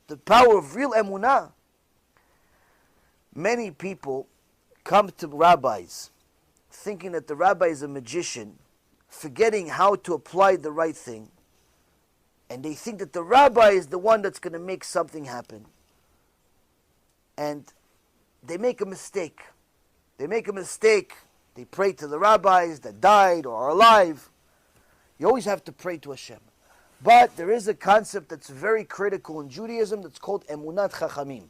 the power of real emunah. Many people come to rabbis thinking that the rabbi is a magician, forgetting how to apply the right thing, and they think that the rabbi is the one that's going to make something happen. And they make a mistake. They pray to the rabbis that died or are alive. You always have to pray to Hashem. But there is a concept that's very critical in Judaism that's called Emunat Chachamim.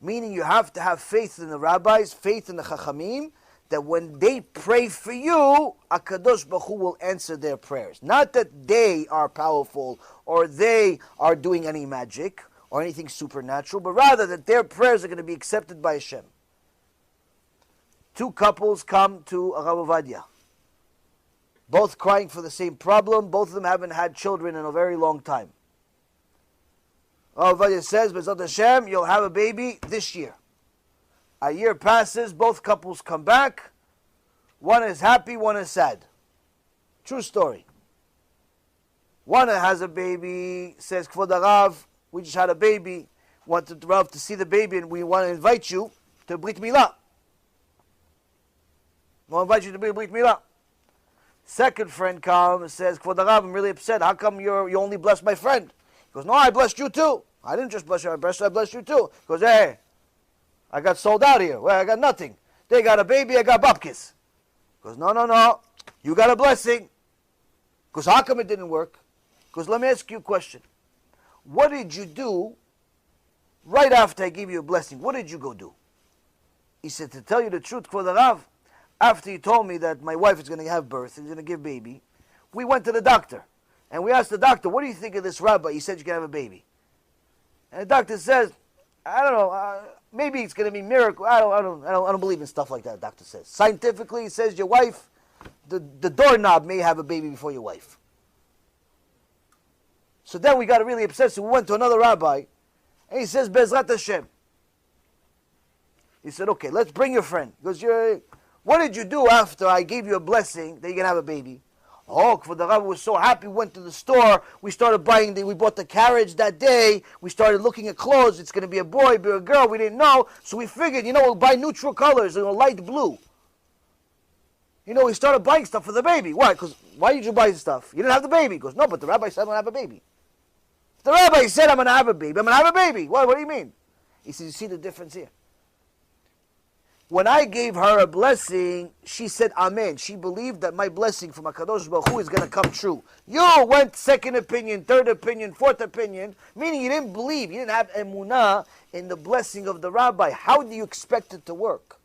Meaning you have to have faith in the rabbis, faith in the Chachamim, that when they pray for you, HaKadosh Baruch Hu will answer their prayers. Not that they are powerful or they are doing any magic or anything supernatural, but rather that their prayers are going to be accepted by Hashem. Two couples come to Rav Ovadia, both crying for the same problem. Both of them haven't had children in a very long time. Rav Ovadia says, B'ezrat Hashem, you'll have a baby this year. A year passes, both couples come back. One is happy, one is sad. True story. One has a baby, says, Kvod Harav, we just had a baby, wanted Rav to see the baby, and we want to invite you to Brit Milah. We want to invite you to Brit Milah. Second friend comes and says, Kvod Harav, I'm really upset. How come you only blessed my friend? He goes, no, I blessed you too. I didn't just bless you, I blessed you too. He goes, hey, I got sold out here. Well, I got nothing. They got a baby, I got babkis. He goes, no. You got a blessing. Because how come it didn't work? Because let me ask you a question. What did you do right after I gave you a blessing? What did you go do? He said, to tell you the truth, Kvod Harav, after he told me that my wife is going to have birth, he's going to give baby, we went to the doctor. And we asked the doctor, what do you think of this rabbi? He said you can have a baby. And the doctor says, I don't know, maybe it's going to be a miracle. I don't believe in stuff like that, the doctor says. Scientifically, he says your wife, the doorknob may have a baby before your wife. So then we got really upset, so we went to another rabbi, and he says, B'ezrat Hashem. He said, okay, let's bring your friend. He goes, what did you do after I gave you a blessing that you're going to have a baby? Oh, Kvod Harav was so happy, we went to the store, we started buying, we bought the carriage that day, we started looking at clothes, it's going to be a boy, be a girl, we didn't know, so we figured, we'll buy neutral colors, light blue. We started buying stuff for the baby. Why? Because why did you buy stuff? You didn't have the baby. He goes, no, but the rabbi said I'm going to have a baby. The rabbi said I'm going to have a baby. I'm going to have a baby. What do you mean? He says, you see the difference here? When I gave her a blessing, she said amen. She believed that my blessing from HaKadosh Baruch Hu is going to come true. You went second opinion, third opinion, fourth opinion, meaning you didn't believe, you didn't have emunah in the blessing of the rabbi. How do you expect it to work?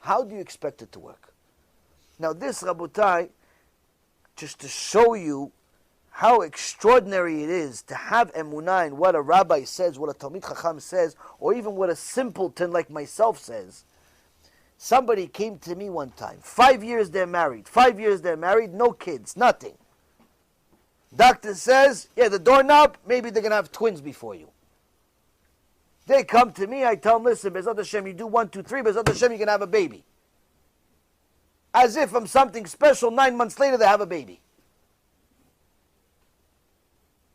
How do you expect it to work? Now this, Rabotai, just to show you how extraordinary it is to have emunah in what a rabbi says, what a Talmid Chacham says, or even what a simpleton like myself says. Somebody came to me one time. 5 years they're married. 5 years they're married, no kids, nothing. Doctor says, the doorknob, maybe they're going to have twins before you. They come to me, I tell them, listen, B'ezrat Hashem, you do 1, 2, 3, B'ezrat Hashem, you can have a baby. As if I'm something special, 9 months later they have a baby.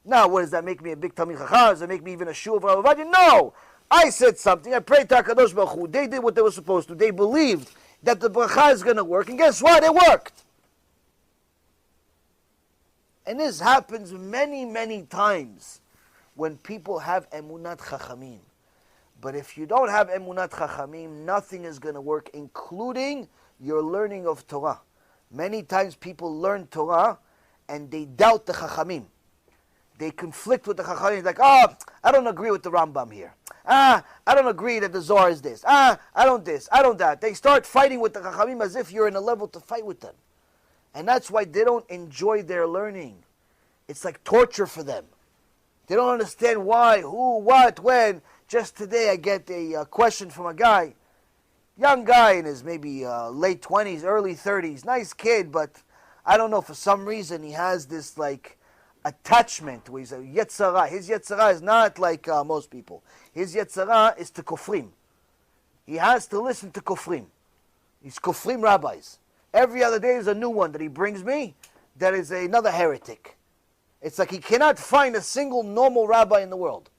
Now, what does that make me a big Talmid Chacham? Does that make me even a Shu of Rav Ovadia? No! I said something, I prayed to HaKadosh Baruch Hu, they did what they were supposed to, they believed that the bracha is going to work, and guess what? It worked! And this happens many, many times when people have Emunat Chachamim. But if you don't have Emunat Chachamim, nothing is going to work, including your learning of Torah. Many times people learn Torah, and they doubt the Chachamim. They conflict with the Chachamim, like, I don't agree with the Rambam here. I don't agree that the Zohar is this. I don't this, I don't that. They start fighting with the Chachamim as if you're in a level to fight with them. And that's why they don't enjoy their learning. It's like torture for them. They don't understand why, who, what, when. Just today I get a question from a guy, young guy in his maybe late 20s, early 30s, nice kid, but I don't know, for some reason he has this like attachment where he's a Yetzirah. His Yetzirah is not like most people. His Yetzirah is to Kofrim. He has to listen to Kofrim. He's Kofrim rabbis. Every other day is a new one that he brings me that is another heretic. It's like he cannot find a single normal rabbi in the world.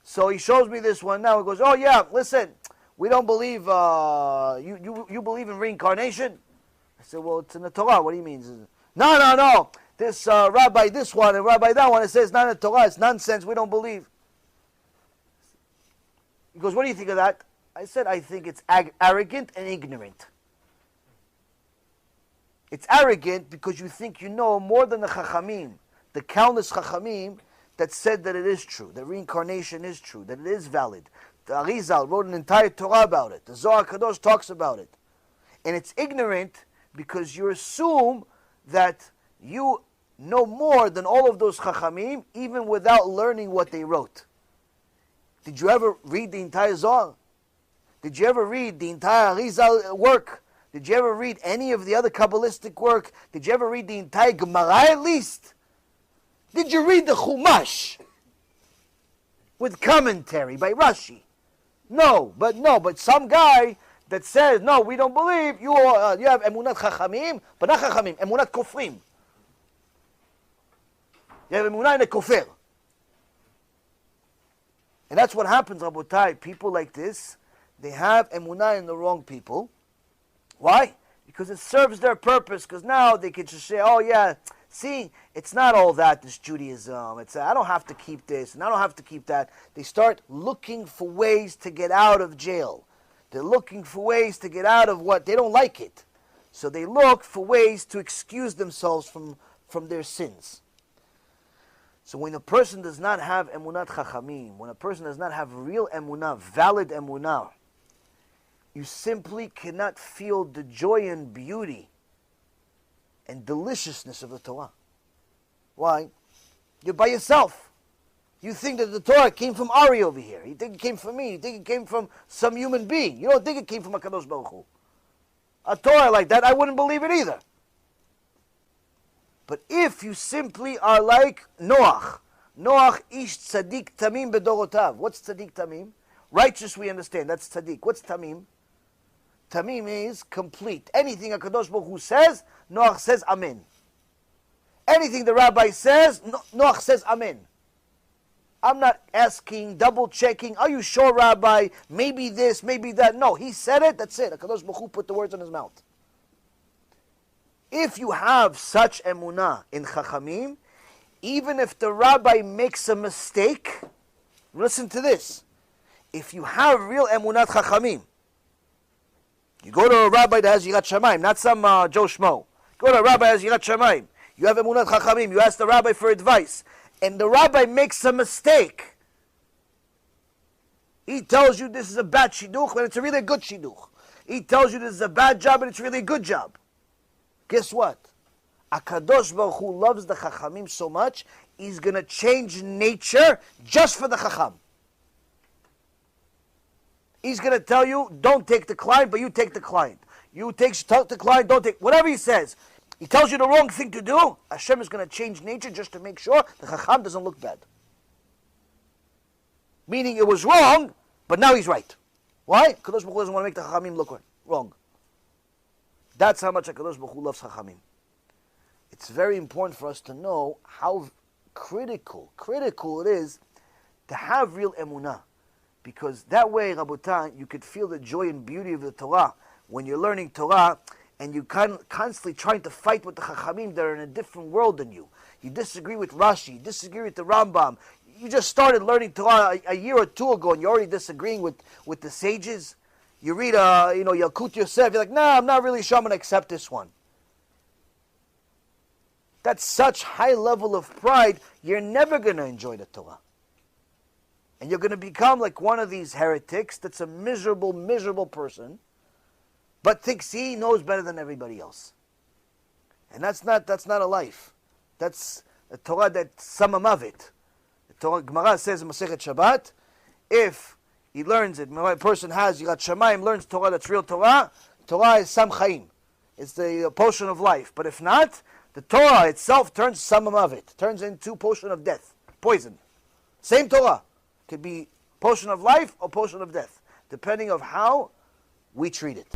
So he shows me this one now. He goes, oh yeah, listen, we don't believe, you believe in reincarnation? I said, well, it's in the Torah. What do you mean? No. This rabbi this one and rabbi that one, it says not in the Torah. It's nonsense. We don't believe. He goes, what do you think of that? I said, I think it's arrogant and ignorant. It's arrogant because you think you know more than the Chachamim, the countless Chachamim that said that it is true, that reincarnation is true, that it is valid. The Arizal wrote an entire Torah about it. The Zohar Kadosh talks about it. And it's ignorant because you assume that you know more than all of those Chachamim, even without learning what they wrote. Did you ever read the entire Zohar? Did you ever read the entire Arizal work? Did you ever read any of the other Kabbalistic work? Did you ever read the entire Gemara at least? Did you read the Chumash with commentary by Rashi? No, but some guy that says, no, we don't believe, you have Emunat Chachamim, but not Chachamim, Emunat Kofrim. You have Emunat in a Kofer. And that's what happens, Rabotai. People like this, they have Emunah in the wrong people. Why? Because it serves their purpose, because now they can just say, oh yeah, see, it's not all that, this Judaism. It's I don't have to keep this, and I don't have to keep that. They start looking for ways to get out of jail. They're looking for ways to get out of what, they don't like it. So they look for ways to excuse themselves from their sins. So when a person does not have emunat chachamim, when a person does not have real emunah, valid emunah, you simply cannot feel the joy and beauty and deliciousness of the Torah. Why? You're by yourself. You think that the Torah came from Ari over here. You think it came from me. You think it came from some human being. You don't think it came from HaKadosh Baruch Hu. A Torah like that, I wouldn't believe it either. But if you simply are like Noach ish tzaddik tamim bedorotav. What's tzaddik tamim? Righteous, we understand. That's tzaddik. What's tamim? Tamim is complete. Anything HaKadosh Baruch Hu says, Noach says amen. Anything the rabbi says, Noach says amen. I'm not asking, double checking, are you sure, Rabbi? Maybe this, maybe that. No, he said it, that's it. HaKadosh Baruch Hu put the words in his mouth. If you have such emunah in Chachamim, even if the rabbi makes a mistake, listen to this. If you have real emunat Chachamim, you go to a rabbi that has Yirat Shamayim, not some Joe Schmo. Go to a rabbi that has Yirat Shamayim. You have emunat Chachamim. You ask the rabbi for advice, and the rabbi makes a mistake. He tells you this is a bad shidduch, but it's a really good shidduch. He tells you this is a bad job, but it's really a good job. Guess what? HaKadosh Baruch Hu loves the Chachamim so much, he's going to change nature just for the Chacham. He's going to tell you, don't take the client, but you take the client. You take the client, don't take, whatever he says. He tells you the wrong thing to do, Hashem is going to change nature just to make sure the Chacham doesn't look bad. Meaning it was wrong, but now he's right. Why? HaKadosh Baruch Hu doesn't want to make the Chachamim look wrong. That's how much HaKadosh Baruch Hu loves Chachamim. It's very important for us to know how critical it is to have real emunah. Because that way, Rabotai, you could feel the joy and beauty of the Torah. When you're learning Torah, and you're constantly trying to fight with the Chachamim that are in a different world than you. You disagree with Rashi, you disagree with the Rambam. You just started learning Torah a year or two ago, and you're already disagreeing with the sages. You read, Yalkut Yosef, you're like, nah, I'm not really sure I'm going to accept this one. That's such high level of pride, you're never going to enjoy the Torah. And you're going to become like one of these heretics that's a miserable, miserable person, but thinks he knows better than everybody else. And that's not a life. That's a Torah that's samam of it. The Torah, Gemara says in Masechet Shabbat, if he learns it, a person has Yirat Shamayim, learns Torah that's real Torah, Torah is Sam Chaim. It's the potion of life. But if not, the Torah itself turns samam of it, turns into potion of death, poison. Same Torah. Could be potion of life or potion of death, depending on how we treat it.